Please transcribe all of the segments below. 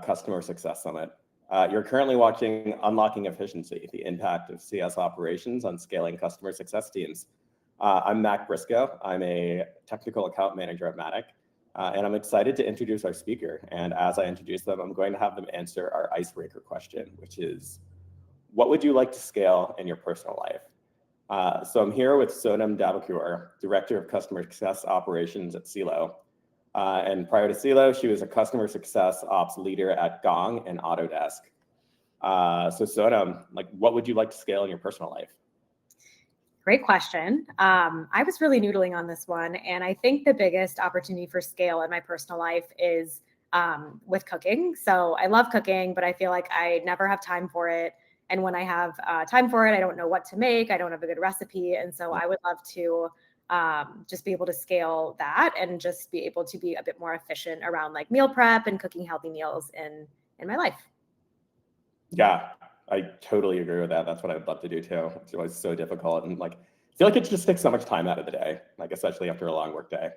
Customer Success Summit. You're currently watching Unlocking Efficiency, the impact of CS operations on scaling customer success teams. I'm Mac Briscoe. I'm a technical account manager at Matic, and I'm excited to introduce our speaker. And as I introduce them, I'm going to have them answer our icebreaker question, which is, what would you like to scale in your personal life? So I'm here with Sonam Dabakur, Director of Customer Success Operations at Celo. And prior to Celo, she was a customer success ops leader at Gong and Autodesk. So Sonam, what would you like to scale in your personal life? Great question. I was really noodling on this one, and I think the biggest opportunity for scale in my personal life is with cooking. So I love cooking, but I feel like I never have time for it. And when I have time for it, I don't know what to make. I don't have a good recipe. And so I would love to just be able to scale that and just be able to be a bit more efficient around like meal prep and cooking healthy meals in my life. Yeah, I totally agree with that. That's what I'd love to do too. It's always so difficult, and I feel like it just takes so much time out of the day, especially after a long work day.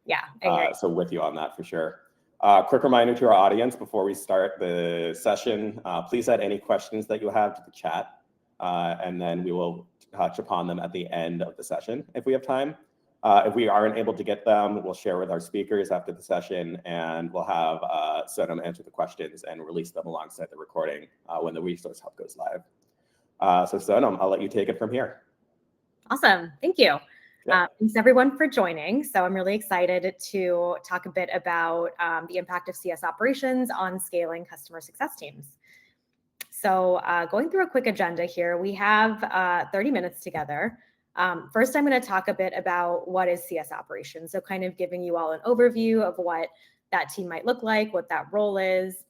Yeah, I agree. So with you on that for sure. Quick reminder to our audience before we start the session, please add any questions that you have to the chat, and then we will touch upon them at the end of the session if we have time. If we aren't able to get them, we'll share with our speakers after the session, and we'll have Sonam answer the questions and release them alongside the recording when the Resource Hub goes live. So Sonam, I'll let you take it from here. Awesome. Thank you. Yeah. Thanks everyone for joining. So I'm really excited to talk a bit about the impact of CS operations on scaling customer success teams. So going through a quick agenda here, we have 30 minutes together. First, I'm going to talk a bit about what is CS operations. So kind of giving you all an overview of what that team might look like, what that role is.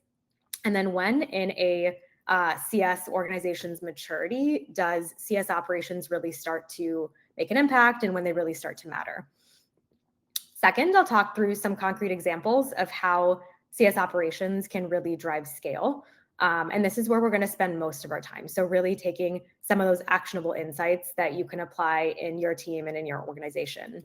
And then when in a CS organization's maturity does CS operations really start to make an impact and when they really start to matter. Second, I'll talk through some concrete examples of how CS operations can really drive scale. And this is where we're going to spend most of our time. So really taking some of those actionable insights that you can apply in your team and in your organization.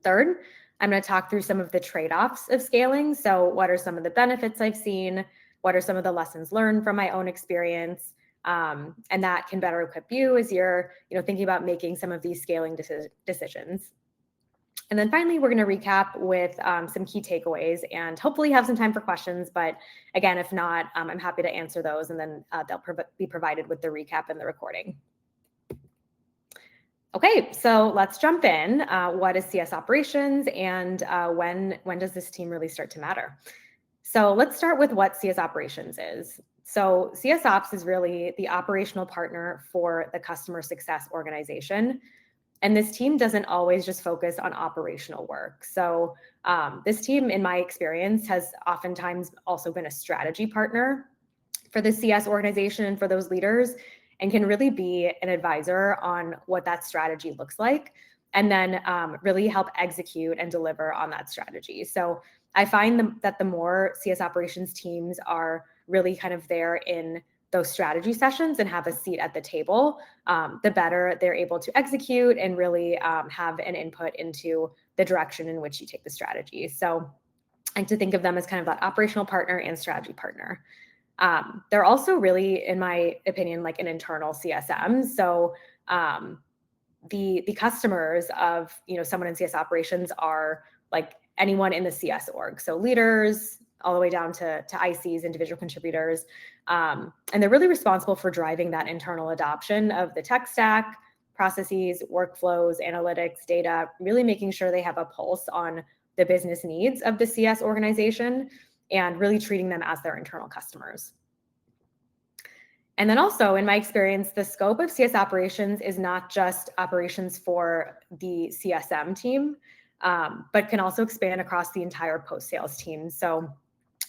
Third, I'm going to talk through some of the trade-offs of scaling. So what are some of the benefits I've seen? What are some of the lessons learned from my own experience? And that can better equip you as you're thinking about making some of these scaling decisions. And then finally, we're going to recap with some key takeaways and hopefully have some time for questions. But again, if not, I'm happy to answer those, and then they'll be provided with the recap and the recording. Okay, so let's jump in. What is CS operations, and when does this team really start to matter? So let's start with what CS operations is. So CS ops is really the operational partner for the customer success organization. And this team doesn't always just focus on operational work. So this team, in my experience, has oftentimes also been a strategy partner for the CS organization and for those leaders, and can really be an advisor on what that strategy looks like, and then really help execute and deliver on that strategy. So I find that the more CS operations teams are really kind of there in those strategy sessions and have a seat at the table, the better they're able to execute and really have an input into the direction in which you take the strategy. So I like to think of them as kind of that operational partner and strategy partner. They're also really, in my opinion, like an internal CSM. So the customers of someone in CS operations are like anyone in the CS org. So leaders, all the way down to ICs, individual contributors. And they're really responsible for driving that internal adoption of the tech stack, processes, workflows, analytics, data, really making sure they have a pulse on the business needs of the CS organization and really treating them as their internal customers. And then also, in my experience, the scope of CS operations is not just operations for the CSM team, but can also expand across the entire post-sales team. So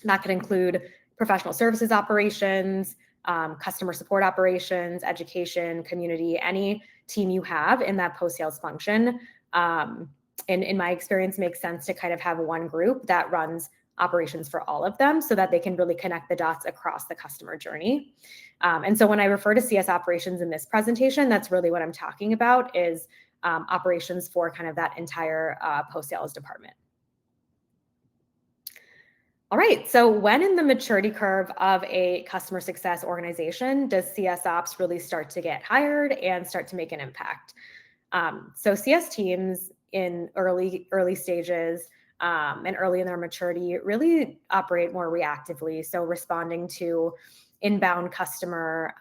that could include professional services operations, customer support operations, education, community, any team you have in that post-sales function. And in my experience, makes sense to kind of have one group that runs operations for all of them so that they can really connect the dots across the customer journey. And so when I refer to CS operations in this presentation, that's really what I'm talking about is operations for kind of that entire post-sales department. All right, so when in the maturity curve of a customer success organization does CS Ops really start to get hired and start to make an impact? So CS teams in early stages and early in their maturity really operate more reactively. So responding to inbound customer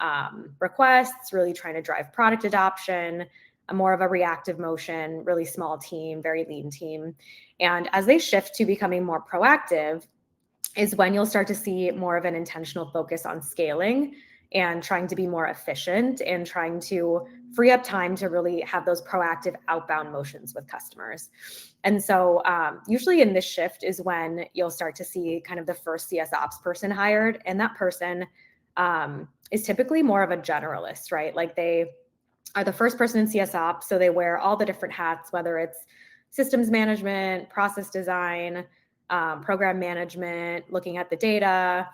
requests, really trying to drive product adoption, a more of a reactive motion, really small team, very lean team. And as they shift to becoming more proactive, is when you'll start to see more of an intentional focus on scaling and trying to be more efficient and trying to free up time to really have those proactive outbound motions with customers. And so usually in this shift is when you'll start to see kind of the first CS ops person hired. And that person is typically more of a generalist, right? Like they are the first person in CS ops. So they wear all the different hats, whether it's systems management, process design, program management, looking at the data.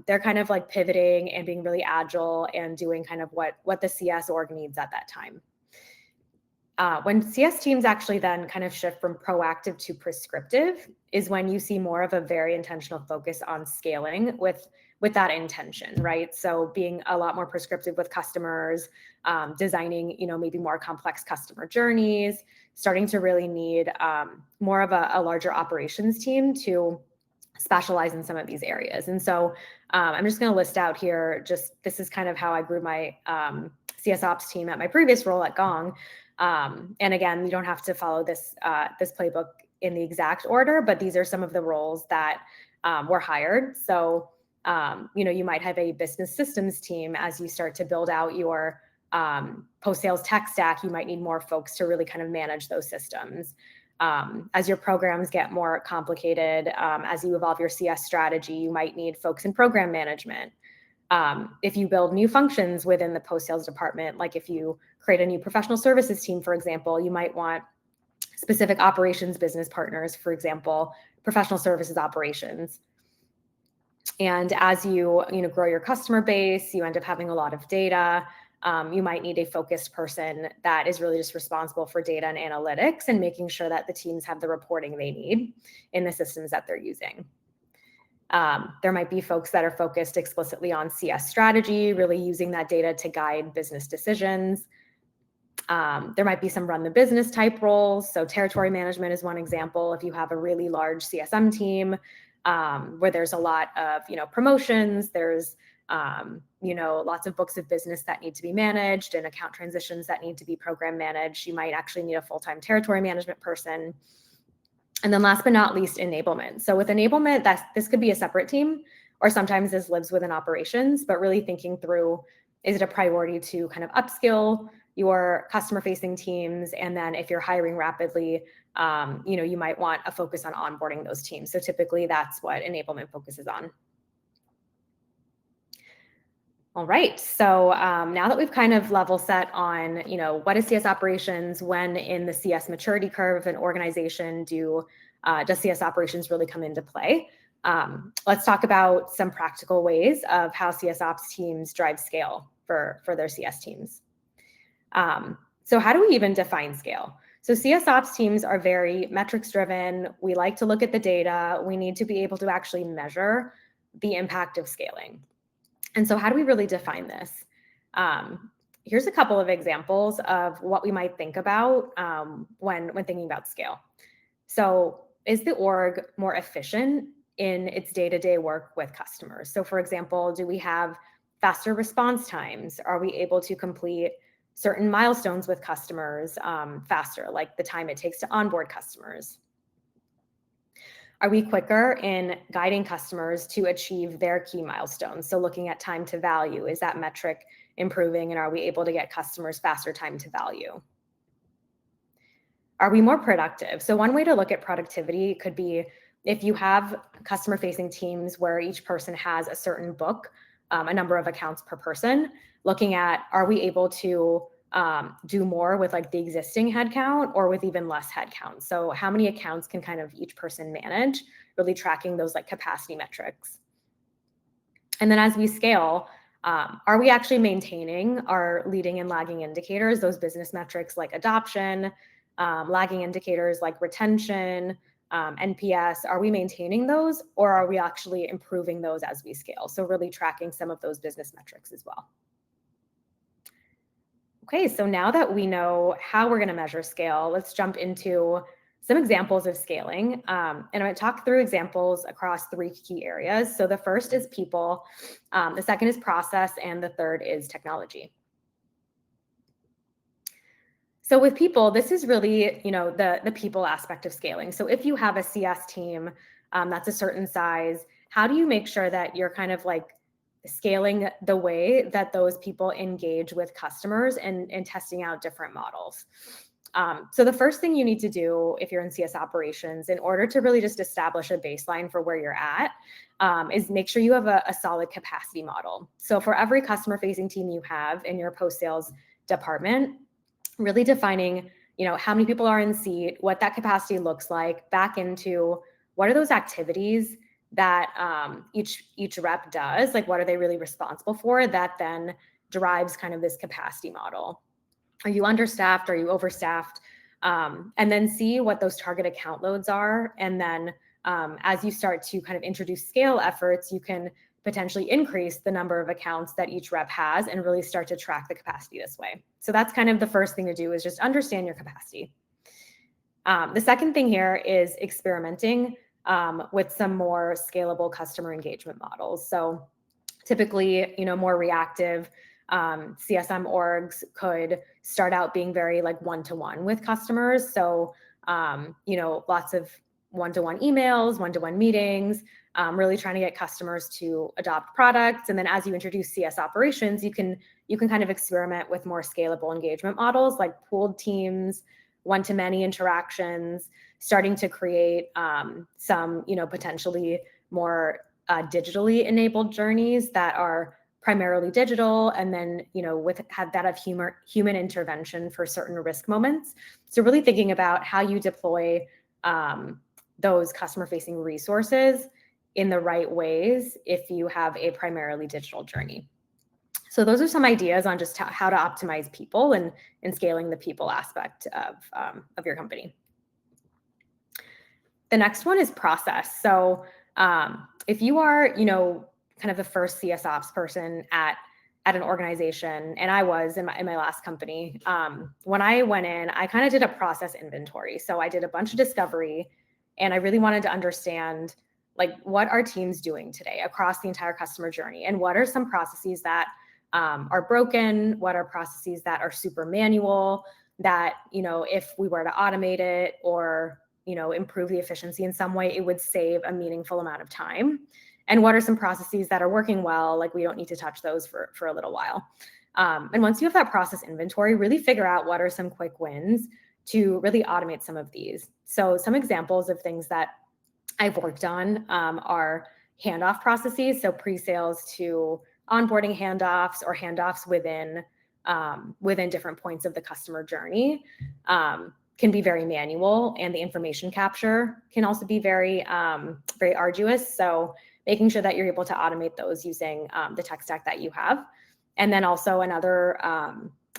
They're kind of like pivoting and being really agile and doing kind of what the CS org needs at that time. When CS teams actually then kind of shift from proactive to prescriptive is when you see more of a very intentional focus on scaling with that intention, right? So being a lot more prescriptive with customers, designing, maybe more complex customer journeys, starting to really need more of a larger operations team to specialize in some of these areas. And so I'm just going to list out here, this is kind of how I grew my CS ops team at my previous role at Gong. And again, you don't have to follow this playbook in the exact order, but these are some of the roles that were hired. So, you might have a business systems team as you start to build out your post-sales tech stack. You might need more folks to really kind of manage those systems. As your programs get more complicated, as you evolve your CS strategy, you might need folks in program management. If you build new functions within the post-sales department, like if you create a new professional services team, for example, you might want specific operations business partners, for example, professional services operations. And as you grow your customer base, you end up having a lot of data. You might need a focused person that is really just responsible for data and analytics and making sure that the teams have the reporting they need in the systems that they're using. There might be folks that are focused explicitly on CS strategy, really using that data to guide business decisions. There might be some run the business type roles. So territory management is one example. If you have a really large CSM team where there's a lot of, promotions, there's, lots of books of business that need to be managed and account transitions that need to be program managed, you might actually need a full-time territory management person. And then last but not least, enablement. So with enablement, this could be a separate team, or sometimes this lives within operations, but really thinking through, is it a priority to kind of upskill your customer-facing teams? And then if you're hiring rapidly, you might want a focus on onboarding those teams. So typically that's what enablement focuses on. All right, so now that we've kind of level set on, what is CS operations, when in the CS maturity curve of an organization does CS operations really come into play? Let's talk about some practical ways of how CS ops teams drive scale for their CS teams. So how do we even define scale? So CS ops teams are very metrics driven. We like to look at the data. We need to be able to actually measure the impact of scaling. And so how do we really define this? Here's a couple of examples of what we might think about when thinking about scale. So is the org more efficient in its day-to-day work with customers? So for example, do we have faster response times? Are we able to complete certain milestones with customers faster, like the time it takes to onboard customers? Are we quicker in guiding customers to achieve their key milestones? So looking at time to value, is that metric improving, and are we able to get customers faster time to value? Are we more productive? So one way to look at productivity could be if you have customer-facing teams where each person has a certain book, a number of accounts per person, looking at, are we able to do more with like the existing headcount or with even less headcount? So how many accounts can kind of each person manage, really tracking those like capacity metrics. And then as we scale, are we actually maintaining our leading and lagging indicators, those business metrics like adoption, lagging indicators like retention, NPS, are we maintaining those, or are we actually improving those as we scale? So really tracking some of those business metrics as well. Okay, so now that we know how we're going to measure scale, let's jump into some examples of scaling. And I'm going to talk through examples across 3 key areas. So the first is people, the second is process, and the third is technology. So with people, this is really, the people aspect of scaling. So if you have a CS team that's a certain size, how do you make sure that you're kind of like scaling the way that those people engage with customers and testing out different models? So the first thing you need to do if you're in CS operations, in order to really just establish a baseline for where you're at, is make sure you have a solid capacity model. So for every customer-facing team you have in your post-sales department, really defining, how many people are in seat, what that capacity looks like, back into what are those activities that each rep does, like what are they really responsible for, that then drives kind of this capacity model. Are you understaffed? Are you overstaffed? And then see what those target account loads are. And then as you start to kind of introduce scale efforts, you can potentially increase the number of accounts that each rep has and really start to track the capacity this way. So that's kind of the first thing to do, is just understand your capacity. The second thing here is experimenting with some more scalable customer engagement models. So typically, more reactive CSM orgs could start out being very like one-to-one with customers. So, lots of one-to-one emails, one-to-one meetings, really trying to get customers to adopt products. And then as you introduce CS operations, you can kind of experiment with more scalable engagement models like pooled teams, one-to-many interactions, starting to create some, potentially more digitally enabled journeys that are primarily digital, and then have that of human intervention for certain risk moments. So really thinking about how you deploy those customer-facing resources in the right ways if you have a primarily digital journey. So those are some ideas on just how to optimize people and scaling the people aspect of your company. The next one is process. So if you are, kind of the first CS ops person at an organization, and I was in my last company, when I went in, I kind of did a process inventory. So I did a bunch of discovery, and I really wanted to understand, like, what are teams doing today across the entire customer journey, and what are some processes that are broken, what are processes that are super manual, that, if we were to automate it or, improve the efficiency in some way, it would save a meaningful amount of time. And what are some processes that are working well, like we don't need to touch those for a little while. And once you have that process inventory, really figure out what are some quick wins to really automate some of these. So some examples of things that I've worked on are handoff processes, so pre-sales to onboarding handoffs, or handoffs within different points of the customer journey. Can be very manual, and the information capture can also be very arduous. So making sure that you're able to automate those using the tech stack that you have. And then also another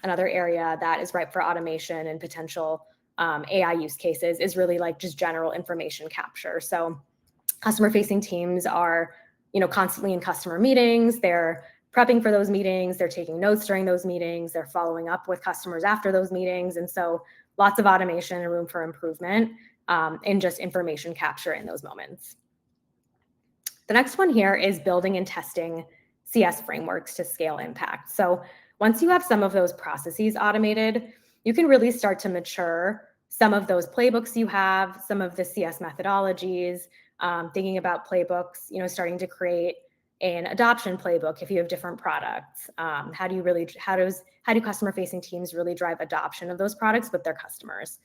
area that is ripe for automation and potential AI use cases is really like just general information capture. So customer-facing teams are, constantly in customer meetings. They're prepping for those meetings. They're taking notes during those meetings. They're following up with customers after those meetings. And so lots of automation and room for improvement in just information capture in those moments. The next one here is building and testing CS frameworks to scale impact. So once you have some of those processes automated, you can really start to mature some of those playbooks you have, some of the CS methodologies, thinking about playbooks, starting to create an adoption playbook if you have different products. How do customer-facing teams really drive adoption of those products with their customers?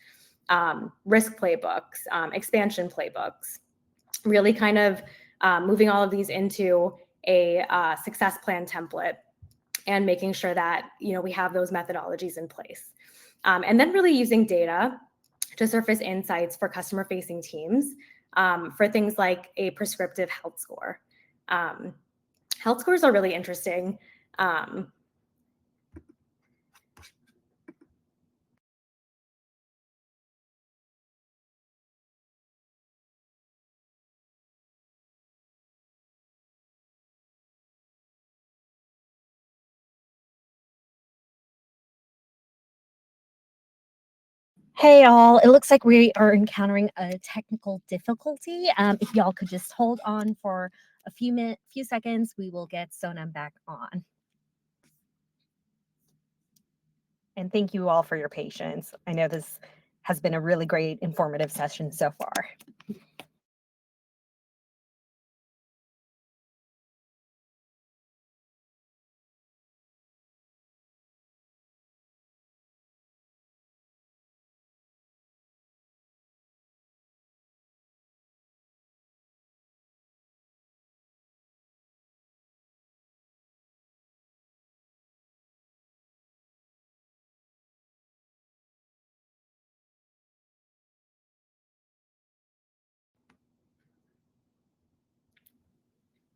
Risk playbooks, expansion playbooks, really kind of moving all of these into a success plan template and making sure that we have those methodologies in place. And then really using data to surface insights for customer-facing teams for things like a prescriptive health score. Health scores are really interesting. Hey all, it looks like we are encountering a technical difficulty. If y'all could just hold on for a few seconds, we will get Sonam back on. And thank you all for your patience. I know this has been a really great informative session so far.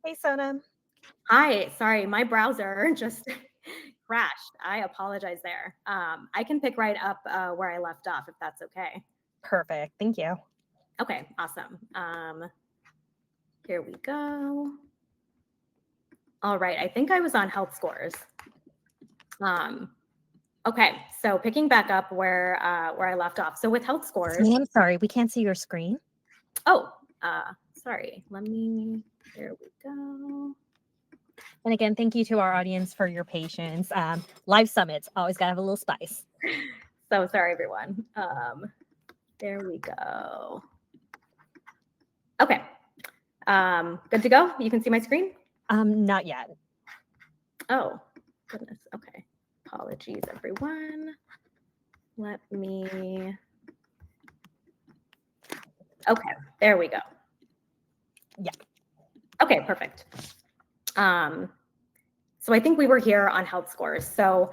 Hey Sonam. Hi, sorry, my browser just crashed. I apologize there. I can pick right up where I left off if that's okay. Perfect, thank you. Okay, awesome. Here we go. All right, I think I was on health scores. Okay, so picking back up where I left off. So with health scores. I'm sorry, we can't see your screen. Oh, sorry. There we go. And again, thank you to our audience for your patience. Live summits, always gotta have a little spice. So sorry, everyone. There we go. Okay. Good to go? You can see my screen? Not yet. Oh, goodness. Okay. Apologies, everyone. Let me. Okay, there we go. Yeah. Okay, perfect. So I think we were here on health scores. So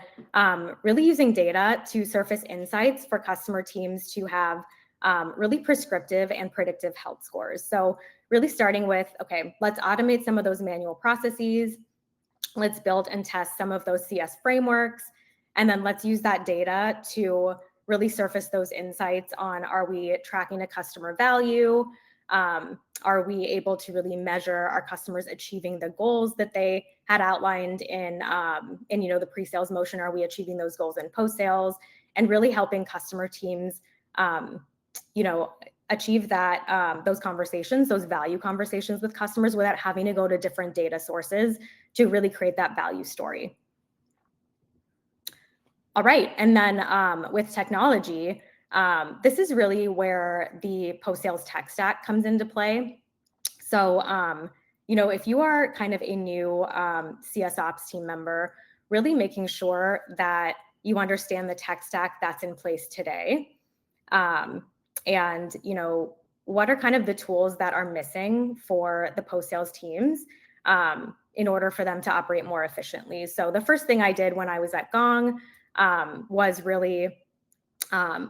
really using data to surface insights for customer teams to have really prescriptive and predictive health scores. So really starting with, okay, let's automate some of those manual processes. Let's build and test some of those CS frameworks. And then let's use that data to really surface those insights on, are we tracking a customer value? Are we able to really measure our customers achieving the goals that they had outlined in the pre-sales motion? Are we achieving those goals in post-sales? And really helping customer teams achieve that those conversations, those value conversations with customers without having to go to different data sources to really create that value story. All right, and then with technology, this is really where the post-sales tech stack comes into play. So, if you are kind of a new CS Ops team member, really making sure that you understand the tech stack that's in place today. And, what are kind of the tools that are missing for the post-sales teams in order for them to operate more efficiently. So the first thing I did when I was at Gong was really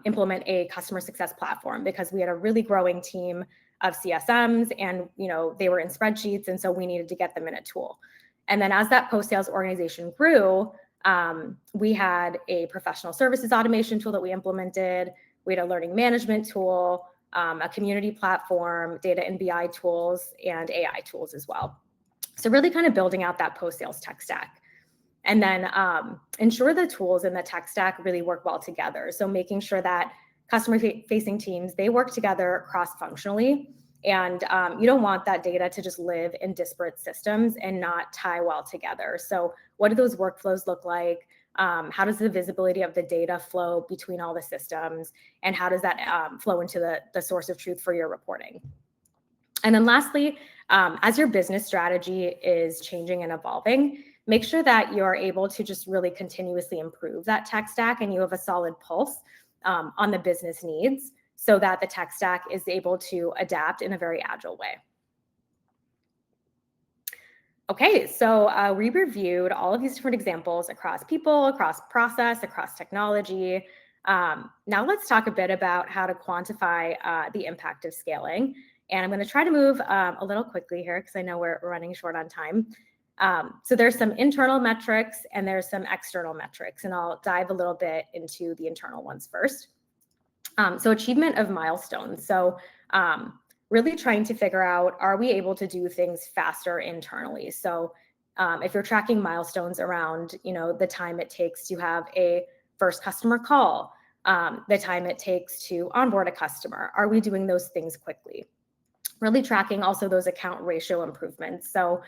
implement a customer success platform, because we had a really growing team of CSMs and, they were in spreadsheets. And so we needed to get them in a tool. And then as that post-sales organization grew, we had a professional services automation tool that we implemented. We had a learning management tool, a community platform, data and BI tools, and AI tools as well. So really kind of building out that post-sales tech stack. And then ensure the tools in the tech stack really work well together. So making sure that customer-facing teams, they work together cross-functionally. And you don't want that data to just live in disparate systems and not tie well together. So what do those workflows look like? How does the visibility of the data flow between all the systems? And how does that flow into the source of truth for your reporting? And then lastly, as your business strategy is changing and evolving, make sure that you're able to just really continuously improve that tech stack and you have a solid pulse on the business needs so that the tech stack is able to adapt in a very agile way. Okay, so we reviewed all of these different examples across people, across process, across technology. Now let's talk a bit about how to quantify the impact of scaling. And I'm going to try to move a little quickly here because I know we're running short on time. So there's some internal metrics and there's some external metrics, and I'll dive a little bit into the internal ones first. So achievement of milestones. So really trying to figure out, are we able to do things faster internally? So if you're tracking milestones around, the time it takes to have a first customer call, the time it takes to onboard a customer. Are we doing those things quickly? Really tracking also those account ratio improvements. So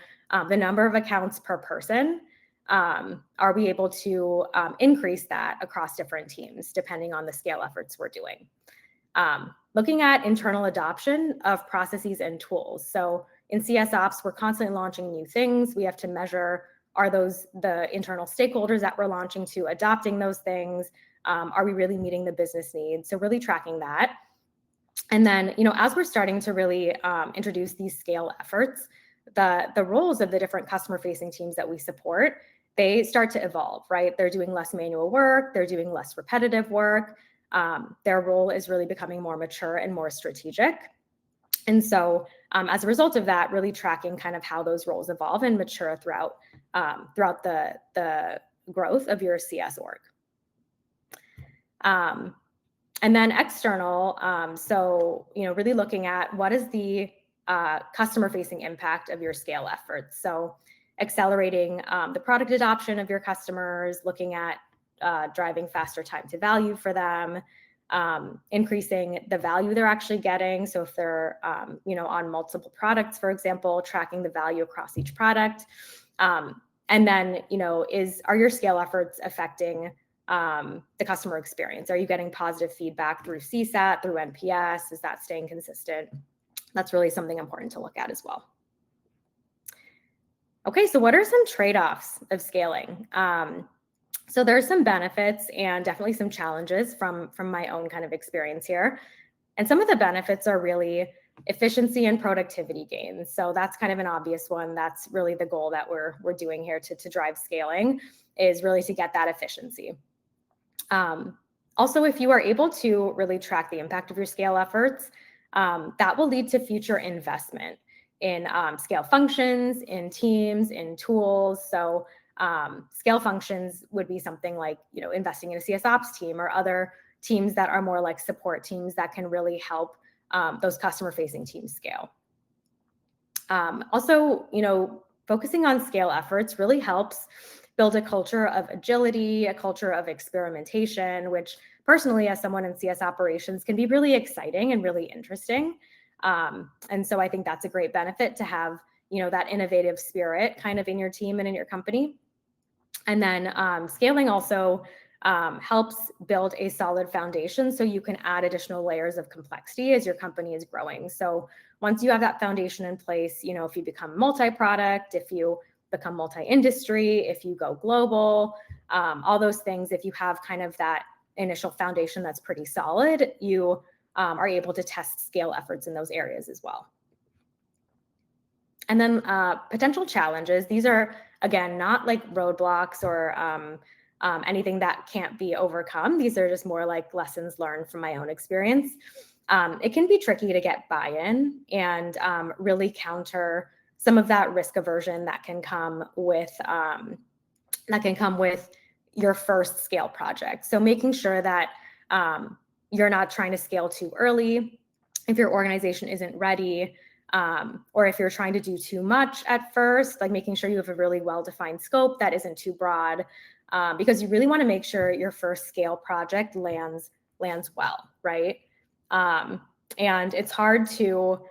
the number of accounts per person, are we able to increase that across different teams depending on the scale efforts we're doing? Looking at internal adoption of processes and tools. So in CS Ops, we're constantly launching new things. We have to measure, are those the internal stakeholders that we're launching to adopting those things? Are we really meeting the business needs? So really tracking that. And then, as we're starting to really introduce these scale efforts, the roles of the different customer-facing teams that we support, they start to evolve, right? They're doing less manual work, they're doing less repetitive work. Their role is really becoming more mature and more strategic. And so as a result of that, really tracking kind of how those roles evolve and mature throughout the growth of your CS org. And then external, so really looking at what is the customer-facing impact of your scale efforts. So accelerating the product adoption of your customers, looking at driving faster time to value for them, increasing the value they're actually getting. So if they're on multiple products, for example, tracking the value across each product. And then, are your scale efforts affecting the customer experience? Are you getting positive feedback through CSAT, through NPS? Is that staying consistent? That's really something important to look at as well. Okay, so what are some trade-offs of scaling? So there's some benefits and definitely some challenges from my own kind of experience here. And some of the benefits are really efficiency and productivity gains. So that's kind of an obvious one. That's really the goal that we're doing here to drive scaling, is really to get that efficiency. Also, if you are able to really track the impact of your scale efforts, that will lead to future investment in scale functions, in teams, in tools. So scale functions would be something like, investing in a CS Ops team or other teams that are more like support teams that can really help those customer-facing teams scale. Also, focusing on scale efforts really helps build a culture of agility, a culture of experimentation, which personally, as someone in CS operations, can be really exciting and really interesting. And so I think that's a great benefit to have, that innovative spirit kind of in your team and in your company. And then scaling also helps build a solid foundation so you can add additional layers of complexity as your company is growing. So once you have that foundation in place, if you become multi-product, if you become multi-industry, if you go global, all those things, if you have kind of that initial foundation that's pretty solid, you are able to test scale efforts in those areas as well. And then potential challenges. These are, again, not like roadblocks or anything that can't be overcome. These are just more like lessons learned from my own experience. It can be tricky to get buy-in and really counter some of that risk aversion that can come with your first scale project. So making sure that you're not trying to scale too early, if your organization isn't ready, or if you're trying to do too much at first, like making sure you have a really well-defined scope that isn't too broad, because you really want to make sure your first scale project lands well, right? And it's hard to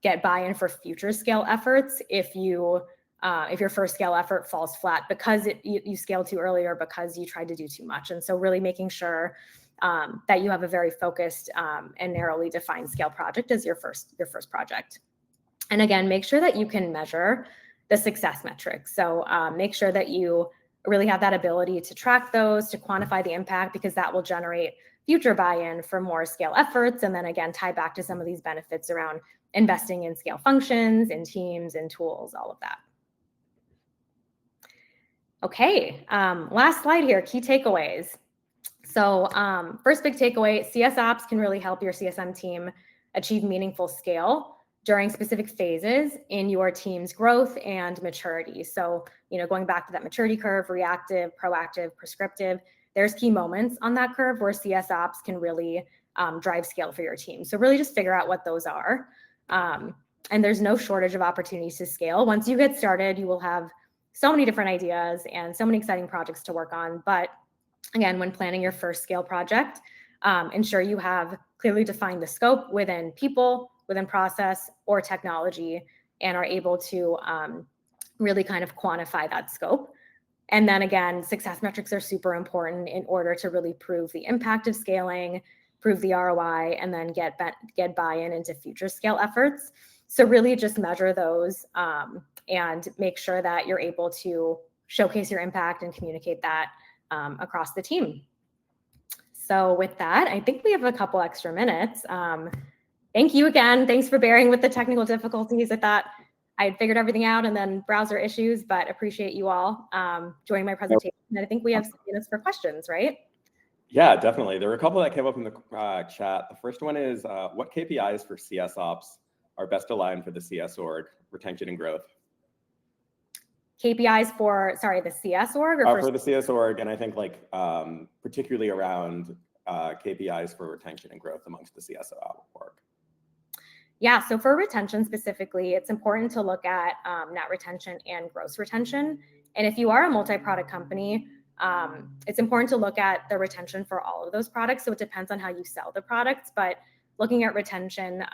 get buy-in for future scale efforts if your first scale effort falls flat because you scaled too early or because you tried to do too much. And so really making sure that you have a very focused and narrowly defined scale project as your first project. And again, make sure that you can measure the success metrics. So make sure that you really have that ability to track those, to quantify the impact, because that will generate future buy-in for more scale efforts. And then again, tie back to some of these benefits around investing in scale functions, in teams, in tools, all of that. Okay, last slide here, key takeaways. So first big takeaway, CS Ops can really help your CSM team achieve meaningful scale during specific phases in your team's growth and maturity. So, going back to that maturity curve, reactive, proactive, prescriptive, there's key moments on that curve where CS Ops can really drive scale for your team. So really just figure out what those are. And there's no shortage of opportunities to scale. Once you get started, you will have so many different ideas and so many exciting projects to work on, but again, when planning your first scale project, ensure you have clearly defined the scope within people, within process, or technology, and are able to really kind of quantify that scope. And then again, success metrics are super important in order to really prove the impact of scaling, prove the ROI, and then get buy-in into future scale efforts. So really just measure those and make sure that you're able to showcase your impact and communicate that across the team. So with that, I think we have a couple extra minutes. Thank you again. Thanks for bearing with the technical difficulties. I thought I had figured everything out and then browser issues, but appreciate you all joining my presentation. And I think we have some minutes for questions, right? Yeah, definitely. There were a couple that came up in the chat. The first one is, what KPIs for CS Ops are best aligned for the CS org, retention and growth? KPIs for, sorry, the CS org? Or for the CS org, and I think like particularly around KPIs for retention and growth amongst the CS org. Yeah, so for retention specifically, it's important to look at net retention and gross retention. And if you are a multi-product company, it's important to look at the retention for all of those products. So it depends on how you sell the products, but looking at retention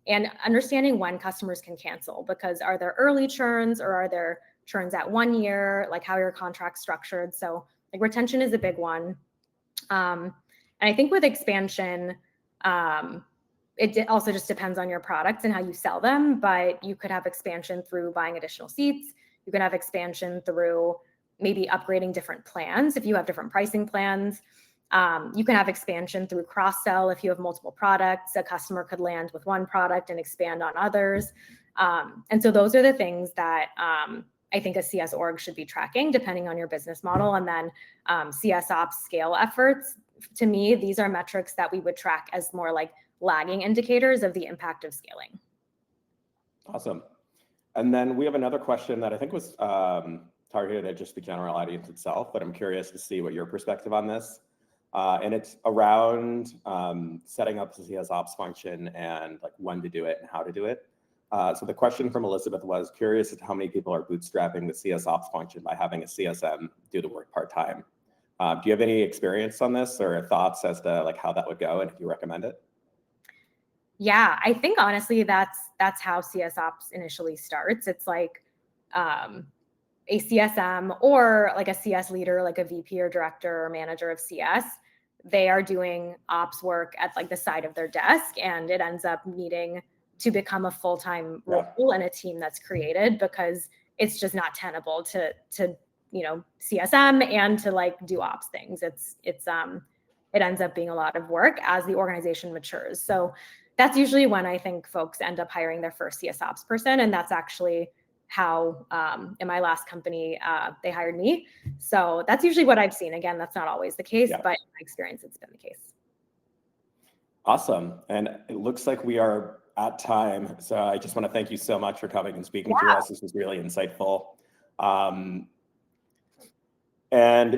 and understanding when customers can cancel, because are there early churns or are there churns at 1 year, like how your contract's structured. So like retention is a big one. And I think with expansion, it also just depends on your products and how you sell them, but you could have expansion through buying additional seats. You can have expansion through maybe upgrading different plans if you have different pricing plans. You can have expansion through cross-sell if you have multiple products. A customer could land with one product and expand on others. And so those are the things that I think a CS org should be tracking depending on your business model. And then CS Ops scale efforts, to me, these are metrics that we would track as more like lagging indicators of the impact of scaling. Awesome. And then we have another question that I think was targeted at just the general audience itself, but I'm curious to see what your perspective on this. And it's around setting up the CS Ops function and like when to do it and how to do it. So the question from Elizabeth was curious as to how many people are bootstrapping the CS Ops function by having a CSM do the work part-time. Do you have any experience on this or thoughts as to like how that would go and if you recommend it? Yeah, I think honestly, that's how CS Ops initially starts. It's like a CSM or like a CS leader, like a VP or director or manager of CS. They are doing ops work at like the side of their desk, and it ends up needing to become a full-time role in a team that's created because it's just not tenable to CSM and to like do ops things. It ends up being a lot of work as the organization matures. So that's usually when I think folks end up hiring their first CS Ops person. And that's actually how in my last company, they hired me. So that's usually what I've seen. Again, that's not always the case, but in my experience, it's been the case. Awesome. And it looks like we are at time. So I just want to thank you so much for coming and speaking to us. This was really insightful. And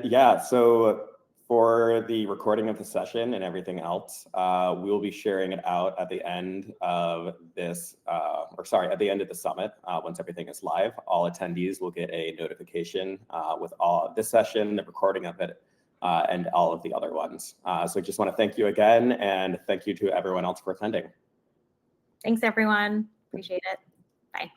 yeah, so for the recording of the session and everything else, we will be sharing it out at the end of this, at the end of the summit, once everything is live. All attendees will get a notification with all of this session, the recording of it, and all of the other ones. So just want to thank you again, and thank you to everyone else for attending. Thanks, everyone. Appreciate it. Bye.